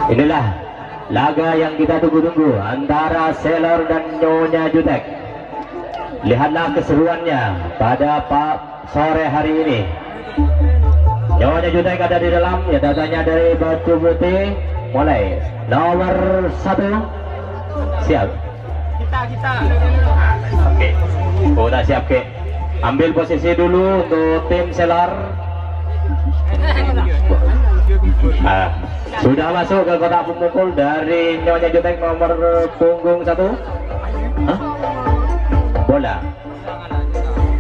Inilah laga yang kita tunggu-tunggu antara Selor dan Nyonya Jutek. Lihatlah keseruannya pada sore hari ini. Nyonya Jutek ada di dalam, ya datanya dari Batu Putih. Mulai nomor 1 siap. Kita. Oke, udah siap ke. Ambil posisi dulu untuk tim Selor. Sudah masuk ke kotak pemukul dari Nyonya Jutek nomor punggung 1.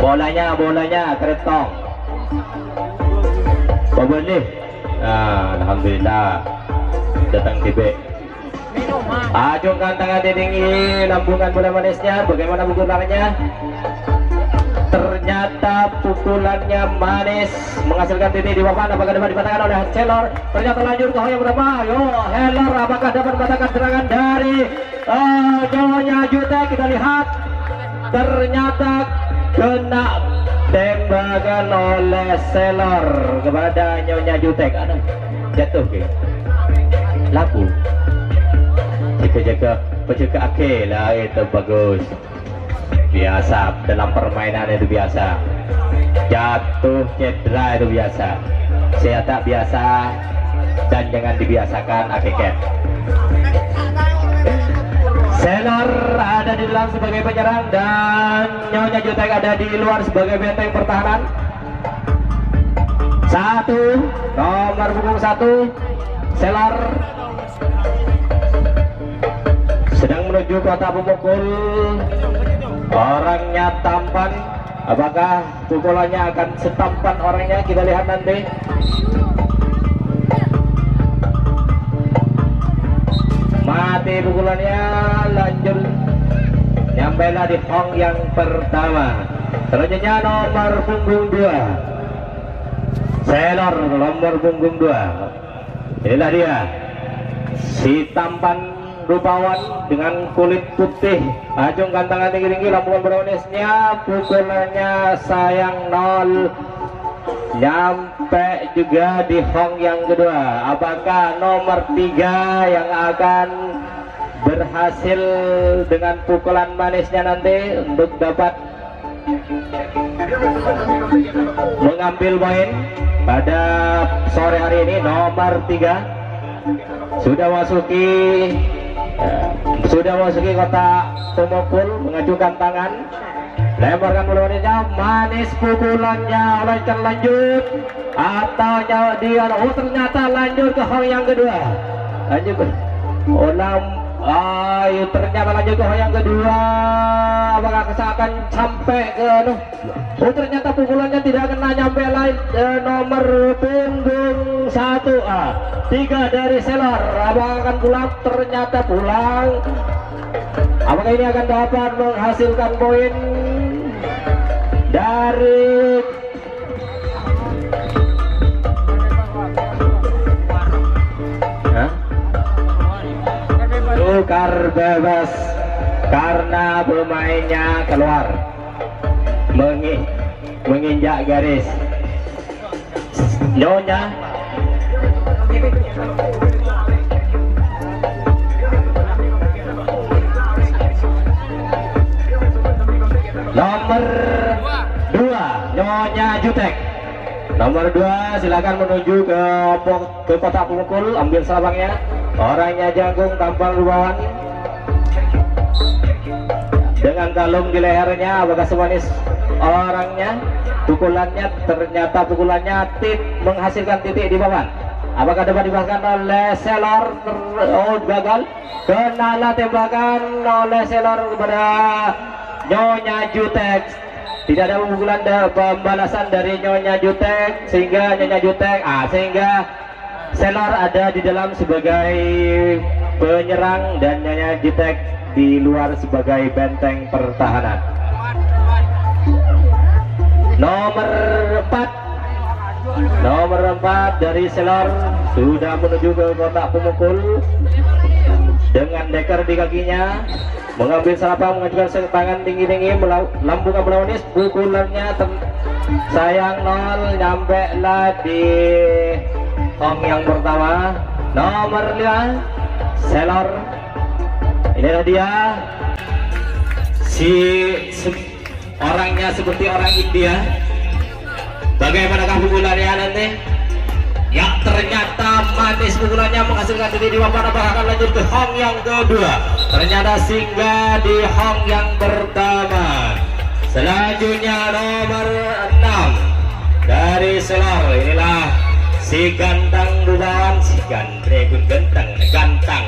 Bolanya keretong. Pembeli. Alhamdulillah datang tibe. Ajungkan tangan tinggi, lambungkan bola manisnya. Bagaimana pukulannya? Ternyata pukulannya manis, menghasilkan titik di papan. Apakah dapat dipatahkan oleh Selor? Ternyata lanjut ke yang berapa? Yo, Selor apakah dapat mendapatkan serangan dari Nyonya Jutek? Kita lihat, ternyata kena tembakan oleh Selor kepada Nyonya Jutek. Aduh, jatuh ke laku. Jaga ake lah, itu bagus. Biasa dalam permainan itu biasa. Jatuh cedera itu biasa. Saya tak biasa dan jangan dibiasakan akeket. Selor ada di dalam sebagai penyerang dan Nyonya Jutek ada di luar sebagai benteng pertahanan. Nomor punggung 1 Selor sedang menuju kotak pemukul. Orangnya tampan. Apakah pukulannya akan setampan orangnya? Kita lihat nanti. Mati pukulannya, lanjut nyampailah di hong yang pertama. Selanjutnya nomor punggung 2 Selor, nomor punggung 2. Inilah dia, si tampan rupawan dengan kulit putih. Ajungkan tangan tinggi-tinggi, lambungan browniesnya. Pukulannya sayang 0. Nyampe juga di hong yang kedua. Apakah nomor 3 yang akan berhasil dengan pukulan manisnya nanti untuk dapat mengambil poin pada sore hari ini? Nomor 3 sudah masuki kotak pemukul, mengajukan tangan, lemparkan bola manis, pukulannya lanjut atau dia ternyata lanjut ke hong yang kedua. Lanjut ke ternyata lanjut ke hong yang kedua. Apakah akan sampai ke ternyata pukulannya tidak kena nyampe lain. Nomor punggung 1 3 dari Selor. Apakah akan pulang? Ternyata pulang. Apakah ini akan dapat menghasilkan poin dari tukar bebas karena pemainnya keluar menginjak garis. Nyonya nomor 2 Nyonya Jutek. Nomor 2 silakan menuju ke kotak pemukul, ambil selapangnya. Orangnya jangkung, tampang rupawan dengan kalung di lehernya. Apakah semanis orangnya? Pukulannya ternyata menghasilkan titik di papan. Apakah dapat dibahaskan oleh Selor? Gagal. Kenalah tembakan oleh Selor kepada Nyonya Jutek. Tidak ada pukulan pembalasan dari Nyonya Jutek, sehingga Nyonya Jutek sehingga Selor ada di dalam sebagai penyerang dan Nyonya Jutek di luar sebagai benteng pertahanan. Nomor 4 dari Selor sudah menuju ke kotak pemukul dengan deker di kakinya, mengambil selapang, mengajukan tangan tinggi-tinggi, lambungkan brownies. Pukulannya sayang 0, nyampe lah di hong yang pertama. nomor 5 Selor. Inilah dia orangnya seperti orang India. Bagaimanakah pukulannya nanti? Ya, ternyata manis pukulannya menghasilkan titik di papan. Apakah akan lanjut ke hong yang kedua? Ternyata singgah di hong yang pertama. Selanjutnya nomor 6 dari Selor. Inilah si gantang bubawan, si gantang.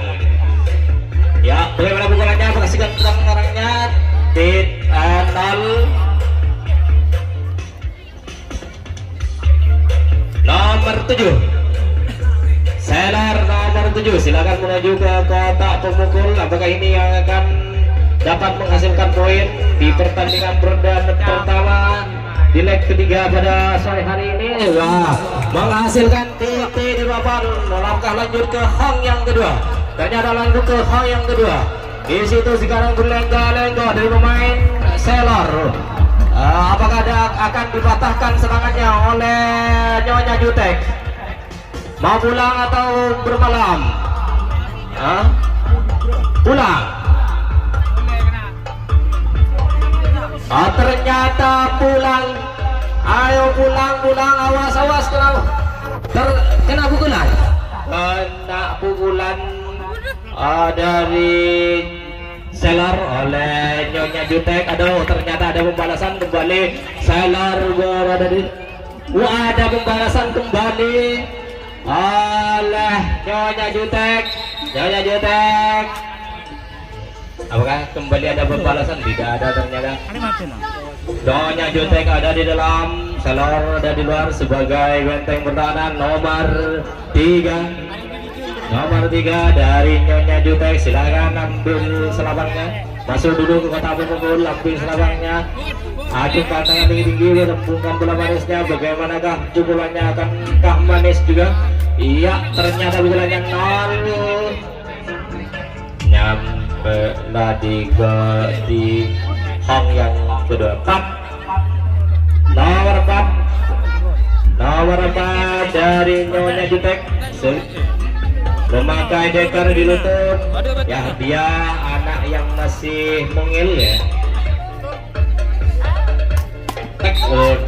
Ya, bagaimana pukulannya? Apakah si gantang orangnya? Tit 0. Nomor 7 Selor nomor 7, silakan menuju ke kotak pemukul. Apakah ini yang akan dapat menghasilkan poin di pertandingan ronde pertama di leg ketiga pada sore hari ini? Wah, menghasilkan titik di papan. Melangkah lanjut ke hong yang kedua. Ternyata lanjut ke hong yang kedua. Di situ sekarang berlengga-lengga dari pemain Selor. Apakah akan dipatahkan serangannya oleh Nyonya Jutek? Mau pulang atau bermalam? Pulang. Ternyata pulang. Ayo pulang, awas kena pukulan. Kena pukulan dari Selor oleh Nyonya Jutek. Aduh, ternyata ada pembalasan kembali. Selor berada di ada pembalasan kembali oleh Nyonya Jutek. Apakah kembali ada pembalasan? Tidak ada ternyata. Nyonya Jutek ada di dalam, Selor ada di luar sebagai benteng pertahanan. Nomor 3 dari Nyonya Jutek, silakan ambil selapangnya, masuk dulu ke kotak pemukul, ambil selapangnya, acungkan tangan tinggi-tinggi, lembungkan bola manisnya. Bagaimanakah pukulannya, akankah manis juga? Iya, ternyata pukulannya 0. Nyampe lah di hong yang kedua. Nomor 4 dari Nyonya Jutek, memakai dekar di lutut. Ya, dia anak yang masih mungil ya.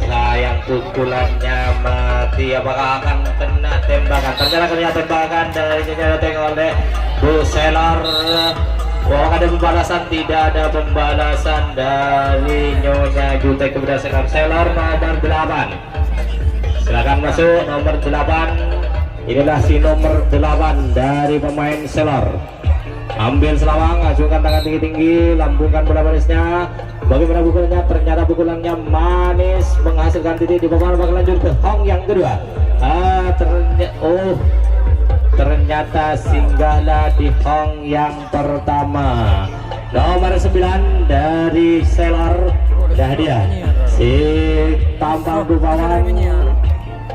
Sayang, pukulannya mati. Apakah akan kena tembakan? Ternyata kena tembakan dari Nyonya Jutek oleh Bu Selor. Apakah ada pembalasan? Tidak ada pembalasan dari Nyonya Jutek kepada Selor. Nomor 8, silakan masuk nomor 8. Inilah si nomor 8 dari pemain Selor. Ambil selawang, acungkan tangan tinggi-tinggi, lambungkan bola manisnya. Bagaimana pukulannya? Ternyata pukulannya manis, menghasilkan titik di papan. Bakal lanjut ke hong yang kedua. Ternyata singgahlah di hong yang pertama. Nomor 9 dari Selor. Dah dia si tampang rupawan,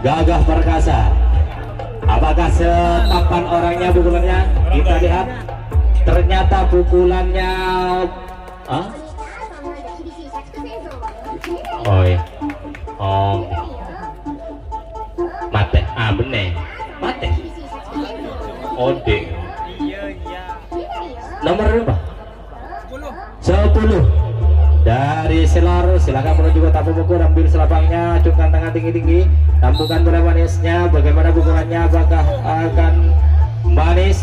gagah perkasa. Apakah setampan orangnya pukulannya? Kita lihat. Ternyata pukulannya mate. Bener mate. Ode. Nomor berapa? 10 dari Selor. Silakan menuju kotak pemukul, ambil selapangnya, acungkan tangan tinggi-tinggi, lambungkan bola manisnya. Bagaimana pukulannya? Apakah akan manis?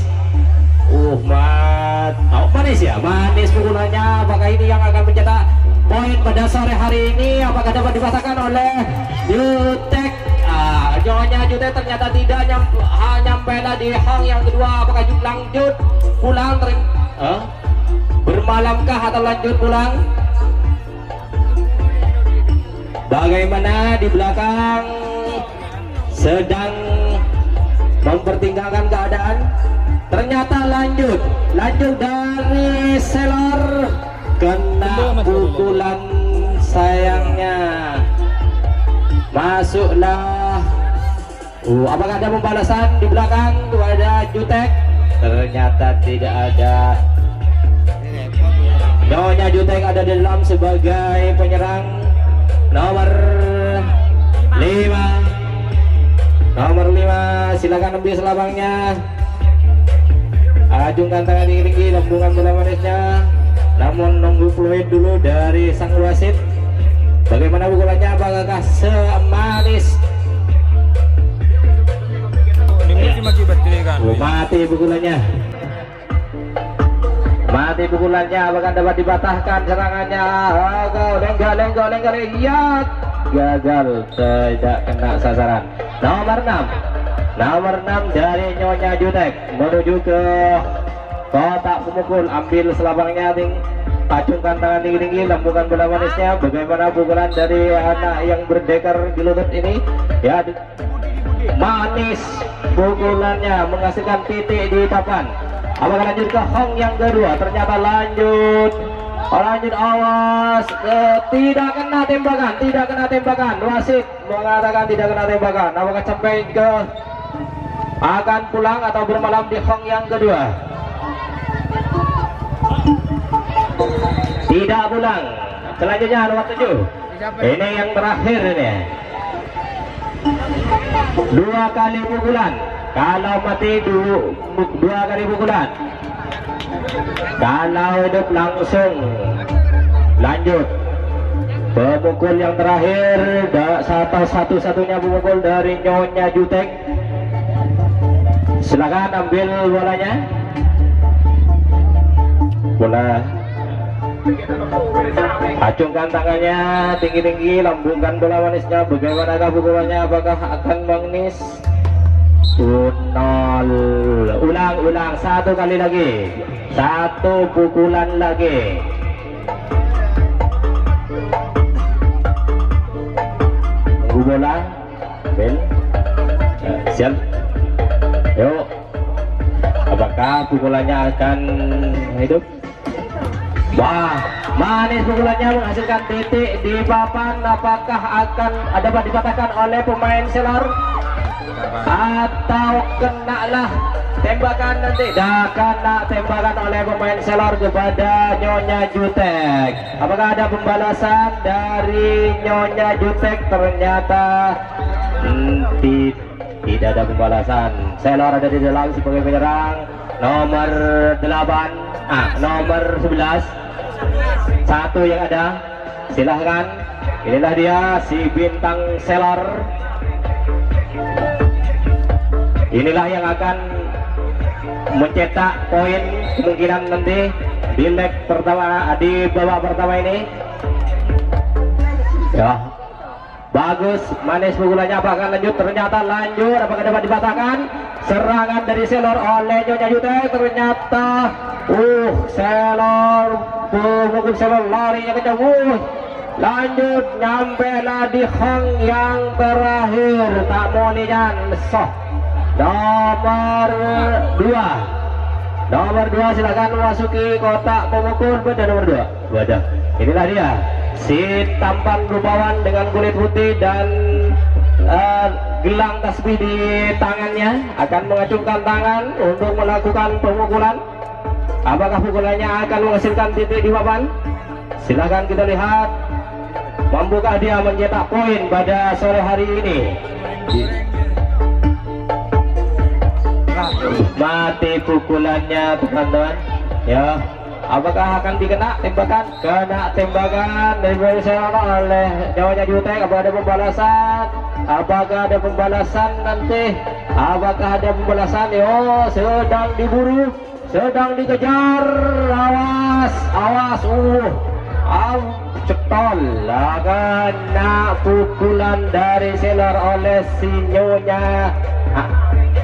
Manis ya, manis pukulannya. Apakah ini yang akan mencetak poin pada sore hari ini? Apakah dapat dipatahkan oleh Jutek? Nyonya Jutek ternyata tidak nyampe di hong yang kedua. Apakah lanjut pulang? Bermalamkah atau lanjut pulang? Bagaimana di belakang sedang mempertimbangkan keadaan? Ternyata lanjut dari Selor, kena pukulan sayangnya. Masuklah. Apakah ada pembalasan di belakang kepada Jutek? Ternyata tidak ada. Nyonya Jutek ada di dalam sebagai penyerang. Nomor 5, silakan ambil selapangnya. Ajungkan tangan tinggi, lambungan bola manisnya, namun nunggu fluid dulu dari sang wasit. Bagaimana pukulannya? Apakah semanis? Mati pukulannya. Mati pukulannya. Apakah dapat dipatahkan serangannya? Lenggal. Iya, gagal, tidak kena sasaran. Nomor 6 dari Nyonya Jutek menuju ke kotak pemukul. Ambil selapangnya, acungkan tangan tinggi, lambungkan bola manisnya. Bagaimana pukulan dari anak yang berdekar di lutut ini? Ya, manis pukulannya menghasilkan titik di papan. Apakah lanjut ke Hong yang kedua? Ternyata lanjut, awas, tidak kena tembakan. Wasit mengatakan tidak kena tembakan. Apakah sampai ke akan pulang atau bermalam di Hong yang kedua? Tidak pulang. Selanjutnya nomor 7. Ini yang terakhir ini. 2 kali pukulan. Kalau mati 2 kali pukulan. Kalau hidup langsung lanjut. Pemukul yang terakhir, satu-satunya pemukul dari Nyonya Jutek. Silakan ambil bolanya. Bola. Acungkan tangannya tinggi, lambungkan bola manisnya. Bagaimanakah pukulannya? Apakah akan manis? Ulang, 1 kali lagi, 1 pukulan lagi. Tunggu bola, bel, siap. Yuk, apakah pukulannya akan hidup? Wah, manis pukulannya menghasilkan titik di papan. Apakah akan dapat dipatahkan oleh pemain Selor atau kenalah tembakan nanti? Dah kena tembakan oleh pemain Selor kepada Nyonya Jutek. Apakah ada pembalasan dari Nyonya Jutek? Ternyata tidak ada pembalasan. Selor ada di dalam sebagai penyerang. Nomor 8, nomor 11, 1 yang ada. Silahkan, inilah dia si bintang Selor. Inilah yang akan mencetak poin kemungkinan nanti di leg pertama, di babak pertama ini. Ya, bagus, manis pukulannya. Apakah lanjut? Ternyata lanjut. Apakah dapat dipatahkan? Serangan dari Selor oleh Nyonya Jutek. Ternyata Selor, pemukul Selor larinya kencang. Lanjut, nyampe lah di Hong yang terakhir. Tak mau nian soh. Nomor 2 silakan memasuki kotak pemukul. Pada nomor 2 wadah. Inilah dia si tampan rupawan dengan kulit putih dan gelang tasbih di tangannya. Akan mengacungkan tangan untuk melakukan pemukulan. Apakah pukulannya akan menghasilkan titik di papan? Silahkan kita lihat. Mampukah dia mencetak poin pada sore hari ini? Mati pukulannya teman-teman. Ya, apakah akan dikena tembakan? Kena tembakan dari Selor oleh Nyonya Jutek. Apakah ada pembalasan? Apakah ada pembalasan nanti? Apakah ada pembalasan? Yo, sedang diburu, sedang dikejar. Awas, cetol. Kena pukulan dari Selor oleh si Nyonya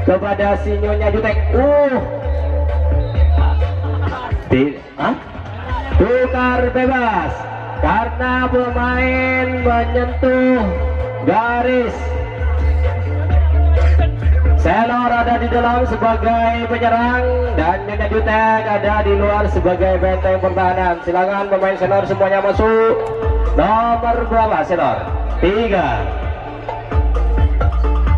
kepada si Nyonya Jutek. Tukar bebas karena pemain menyentuh garis. Selor ada di dalam sebagai penyerang dan Nyonya Jutek ada di luar sebagai benteng pertahanan. Silakan pemain Selor semuanya masuk. Nomor berapa Selor? 3.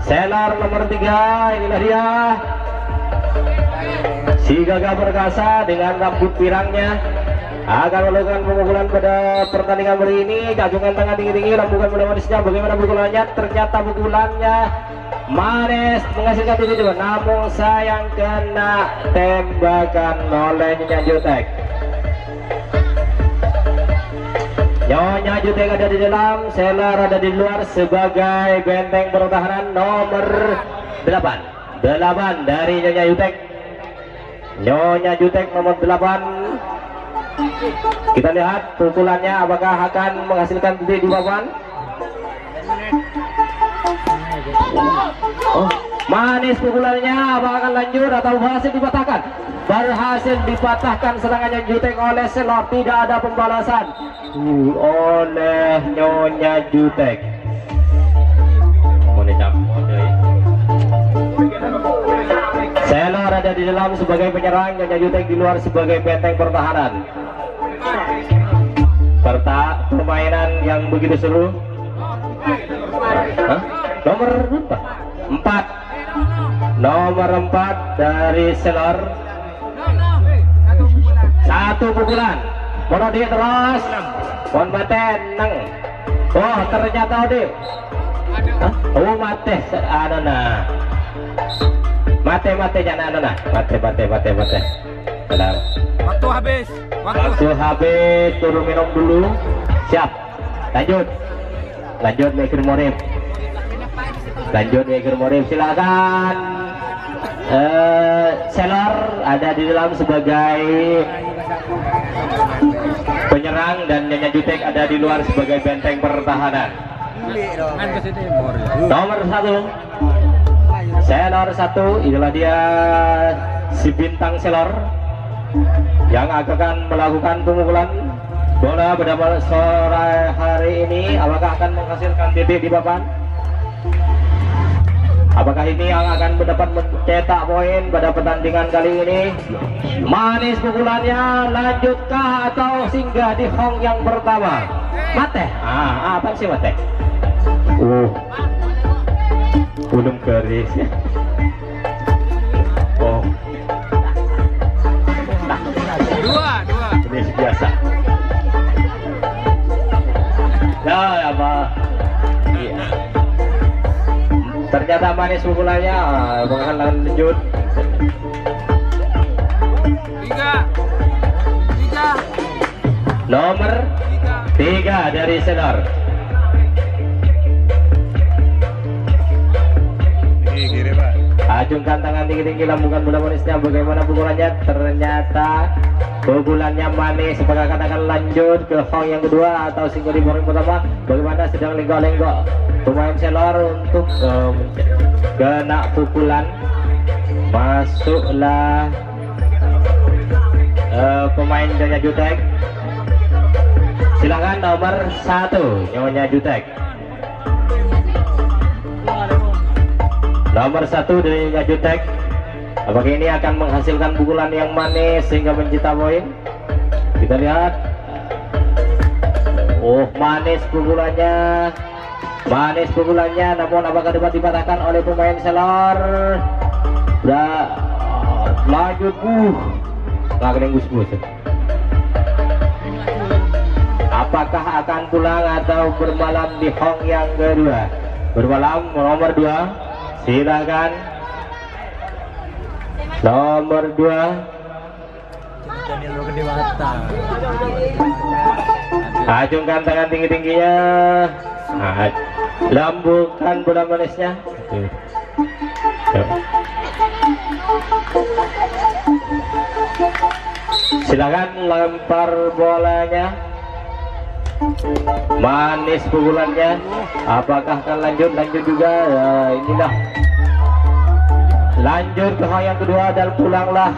Selor nomor 3, inilah dia si Gagah Perkasa dengan rambut pirangnya akan melakukan pemukulan pada pertandingan kali ini. Acungkan tangan tinggi-tinggi, lambungkan bola manisnya. Bagaimana pukulannya? Ternyata pukulannya Manis menghasilkan titik dua, namun sayang kena tembakan oleh Nyonya Jutek. Nyonya Jutek ada di dalam, Selar ada di luar sebagai benteng pertahanan nomor 8 dari Nyonya Jutek. Nyonya Jutek nomor 8. Kita lihat pukulannya apakah akan menghasilkan titik di papan. Oh, manis pukulannya, apakah akan lanjut atau berhasil dipatahkan? Berhasil dipatahkan serangannya Jutek oleh Selor, tidak ada pembalasan oleh Nyonya Jutek. Selor ada di dalam sebagai penyerang, Nyonya Jutek di luar sebagai benteng pertahanan. Permainan yang begitu seru. Nomor 4 dari Selor. Satu pukulan Odi terus Pon mate neng. Oh ternyata Odi oh mate adana mate jangan adana mate benar. Waktu habis turun minum dulu. Siap lanjut Meger Morif silakan. Selor ada di dalam sebagai penyerang dan Nyonya Jutek ada di luar sebagai benteng pertahanan. Nomor 1 Selor 1, inilah dia si bintang Selor yang akan melakukan pemukulan bola pada sore hari ini. Apakah akan menghasilkan titik di papan? Apakah ini yang akan mendapat mencetak poin pada pertandingan kali ini? Manis pukulannya, lanjutkah atau singgah di hong yang pertama? Mate, apa sih mate? Belum garis ya. Oh, dua. Ini biasa. Ya apa? Iya. Ternyata manis pukulannya, bahkan lanjut. 3 nomor 3 dari Selor. Ajungkan tangan tinggi-tinggi, lambungkan bola manisnya. Bagaimana pukulannya? Ternyata pukulannya manis. Apakah akan lanjut ke hong yang kedua atau singgah di boring pertama? Bagaimana? Sedang lenggok-lenggok pemain Selor untuk kena pukulan. Masuklah pemain Nyonya Jutek. Silakan nomor 1 Nyonya Jutek. Nomor 1 dari Nyonya Jutek. Apakah ini akan menghasilkan pukulan yang manis sehingga mencipta poin? Kita lihat. Oh, manis pukulannya, namun apakah dapat dipatahkan oleh pemain Selor? Lanjut nggak kena gus-gus. Apakah akan pulang atau bermalam di hong yang kedua? Bermalam nomor 2. Silakan nomor 2. Ajungkan tangan tinggi-tingginya, lambungkan bola manisnya. Silakan lempar bolanya. Manis pukulannya, apakah akan lanjut juga? Ya, inilah lanjut ke hong yang kedua dan pulanglah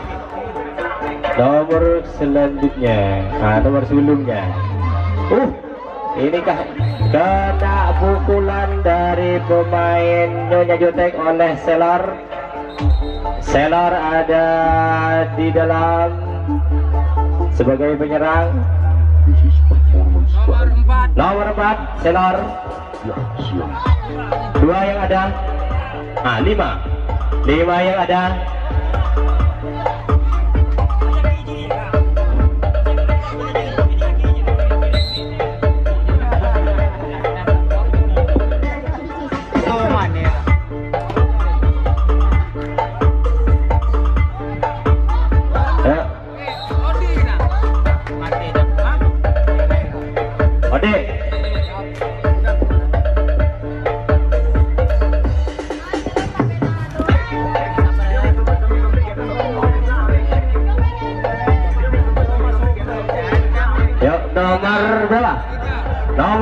nomor selanjutnya, nomor sebelumnya. Inikah kena pukulan dari pemain Nyonya Jutek oleh Selor. Selor ada di dalam sebagai penyerang. Nomor 4 Selor. 2 yang ada, 5 yang ada.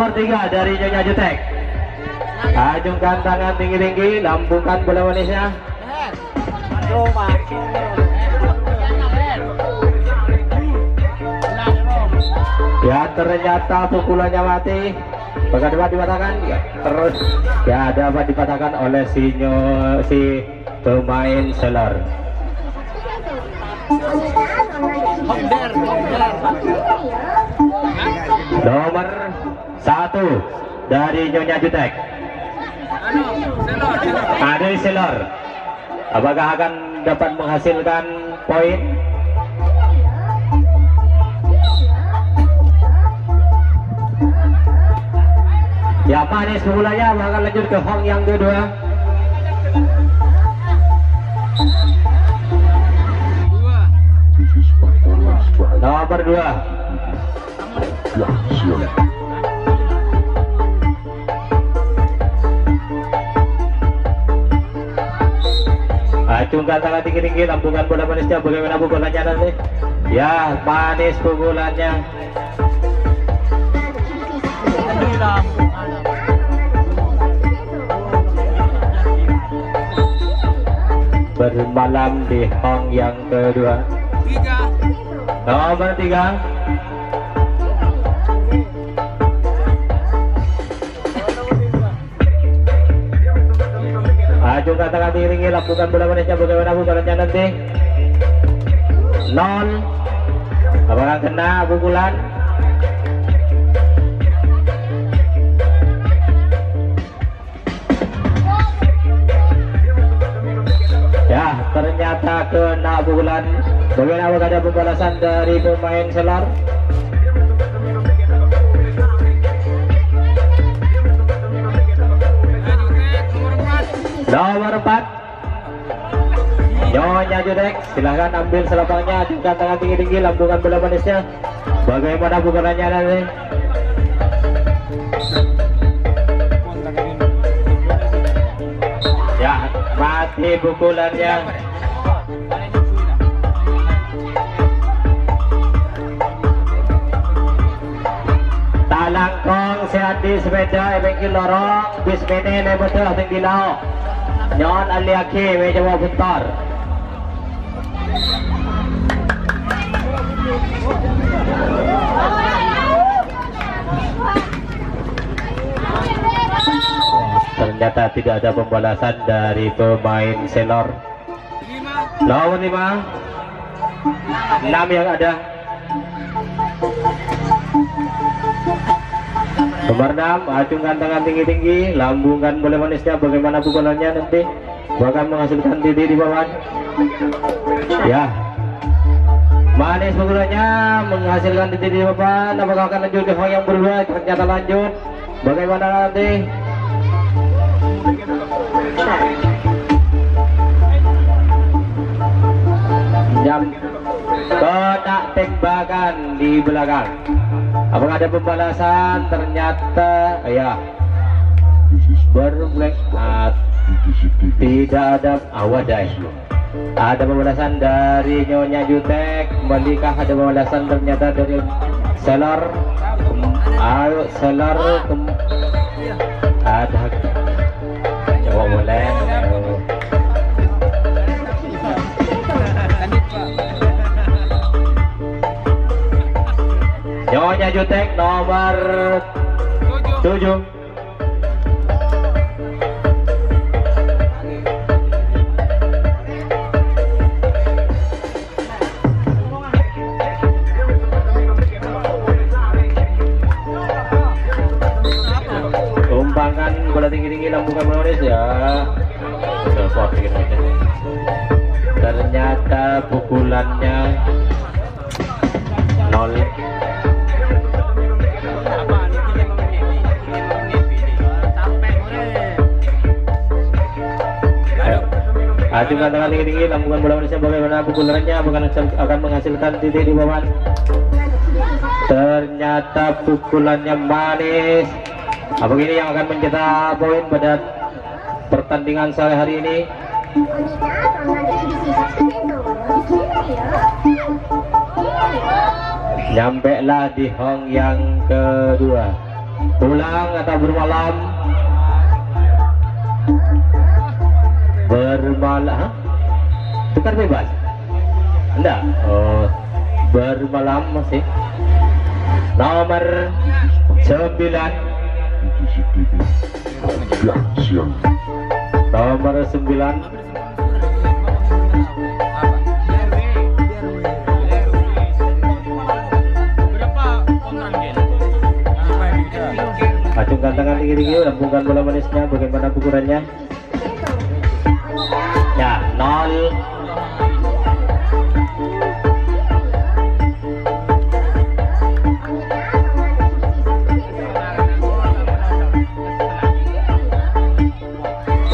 Nomor 3 dari Nyonya Jutek. Ajungkan tangan tinggi-tinggi, lambungkan bola manisnya. Ya, ternyata pukulannya mati. Apakah dapat dipatahkan? Ya, terus ya dapat dipatahkan oleh si pemain Selar. Nomor 1 dari Nyonya Jutek. Ada Selar. Apakah akan dapat menghasilkan poin? Ya, manis pukulannya akan lanjut ke Hong yang kedua. Nomor 2. Acungkan tangan tinggi-tinggi, lambungkan bola manisnya. Bagaimana pukulannya nanti? Ya, manis pukulannya. Bermalam di Hong yang kedua. Nomor 3. Acungkan tangan tinggi-tinggi, lakukan bola manisnya. Bagaimana pukulannya nanti? 0. Apakah kena pukulan? Ya, ternyata kena pukulan. Bagaimana ada pembalasan dari pemain Selar? Nomor 4. Nyonya Jutek, silahkan ambil selapangnya, acungkan tangan tinggi-tinggi, lambungkan bola manisnya. Bagaimana pukulannya nanti? Ya, mati pukulannya. Talangkong sehat di sepeda, ebengki lorong, bis mene betul tinggi lau. Nyon aliaki meja wa putar. Ternyata tidak ada pembalasan dari pemain Selor. Nomor 5. 6 yang ada. Nomor 6, acungkan tangan tinggi-tinggi, lambungkan bola manisnya. Bagaimana pukulannya nanti? Bahkan menghasilkan titik di bawah. Ya, manis pukulannya, menghasilkan titik di bawah. Apakah akan lanjut ke Hong yang berdua? Ternyata lanjut. Bagaimana nanti? Jam kotak tembakan di belakang. Apakah ada pembalasan? Ternyata ya berblek. Tidak ada awadai. Ada pembalasan dari Nyonya Jutek. Kembalikah ada pembalasan ternyata dari Selar. Ayo Selar ada. Coba boleh. Nyonya Jutek nomor 7. Tumpangkan bola tinggi-tinggi, lambungkan bola manis ya. Support sedikit aja. Ternyata pukulannya 0. Acungkan tangan tinggi-tinggi, lambungkan bola manisnya. Bagaimana pukulannya? Akan menghasilkan titik di bawah. Ternyata pukulannya manis. Apa ini yang akan mencetak poin pada pertandingan sore hari ini? Nyampe lah di Hong yang kedua. pulang atau bermalam? Bermalam, tukar bebas? Enggak. Oh, bermalam masih. Nomor 9. Nomor 9. Acungkan tangan tinggi-tinggi, lambungkan bola manisnya. Bagaimana pukulannya? Ya, 0.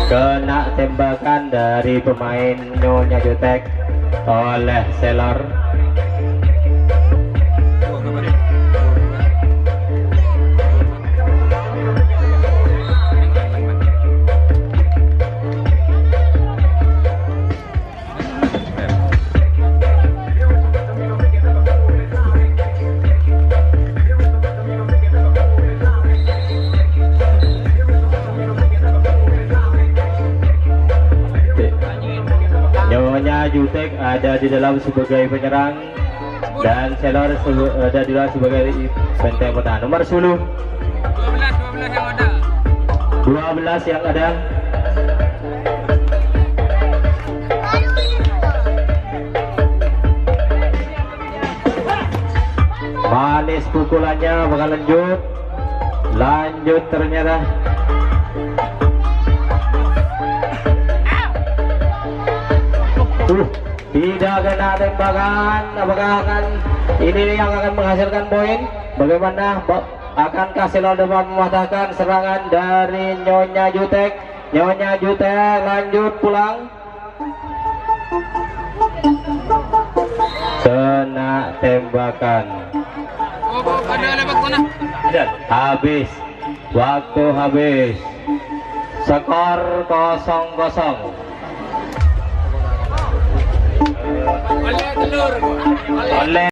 Kena tembakan dari pemain Nyonya Jutek oleh Selor. Nyonya Jutek ada di dalam sebagai penyerang dan Selor ada di dalam sebagai benteng pertahanan. Nomor 10. 12 yang ada. Manis pukulannya, bakal lanjut ternyata. Tidak kena tembakan. Apakah akan ini yang akan menghasilkan poin? Bagaimana? Akankah Selor dapat mematahkan serangan dari Nyonya Jutek? Nyonya Jutek lanjut pulang. Kena tembakan. Habis. Waktu habis. Skor 0-0. Oleh